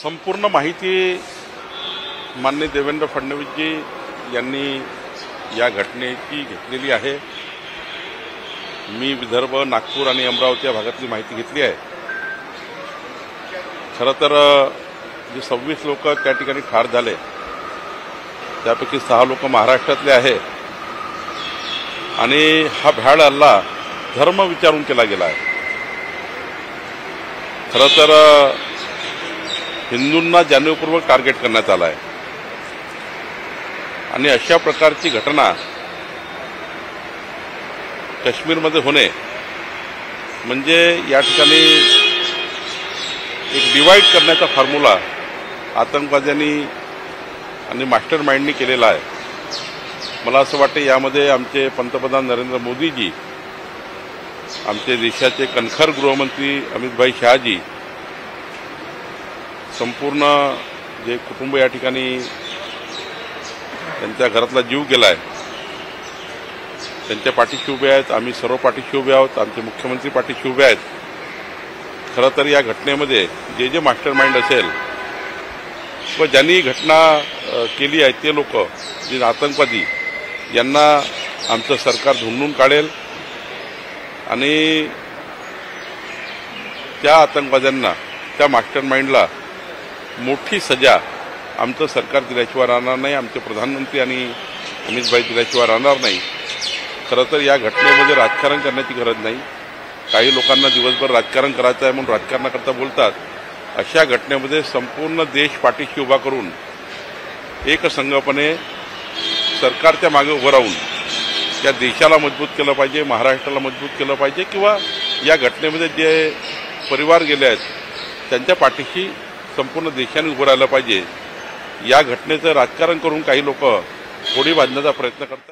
संपूर्ण माहिती माननीय देवेंद्र फडणवीसजी यांनी या घटनेची घेतलेली आहे। मी विदर्भ, नागपूर आणि अमरावती या भागातली माहिती घेतली आहे। खरं तर जे 26 लोक त्या ठिकाणी ठार झाले त्यापैकी 6 लोक महाराष्ट्रातले आहे आणि हा भ्याड हल्ला धर्म विचारून केला गेला आहे। खरं तर हिंदूंना जाणीवपूर्वक टार्गेट करण्यात आला आहे आणि अशा प्रकारची घटना काश्मीरमध्ये होणे म्हणजे या ठिकाणी एक डिवाइड करण्याचा फॉर्म्युला आतंकवाद्यांनी आणि मास्टर माइंडनी केलेला आहे। मला असं वाटते यामध्ये आमचे पंतप्रधान नरेंद्र मोदीजी, आमचे देशाचे कणखर गृहमंत्री अमित शहाजी, संपूर्ण जे कुटुंब या ठिकाणी त्यांच्या घरातला जीव गेलाय त्यांच्या पाठीशी उभे आहेत। आम्ही सर्व पाठीशी उभे आहोत। आमचे मुख्यमंत्री पाठीशी उभे आहेत। खरं तर या घटनेमध्ये जे मास्टर माइंड असेल व ज्यांनी घटना केली आहे ते लोक, जे आतंकवादी, यांना आमचं सरकार धुंडून काढेल आणि त्या आतंकवाद्यांना, त्या मास्टर माइंडला मोठी सजा आमचं सरकार दिल्याशिवाय राहणार नाही। आमचे प्रधानमंत्री आणि अमित दिल्याशिवाय राहणार नाही। खरं तर या घटनेमध्ये राजकारण करण्याची गरज नाही। काही लोकांना दिवसभर राजकारण करायचं आहे म्हणून राजकारणाकरता बोलतात। अशा घटनेमध्ये संपूर्ण देश पाठीशी उभा करून एकसंघपणे सरकारच्या मागे उभं राहून या देशाला मजबूत केलं पाहिजे, महाराष्ट्राला मजबूत केलं पाहिजे किंवा या घटनेमध्ये जे परिवार गेले आहेत त्यांच्या पाठीशी संपूर्ण देशाने उभं राहिलं पाहिजे। या घटनेचं राजकारण करून काही लोक होडी बांधण्याचा प्रयत्न करतात।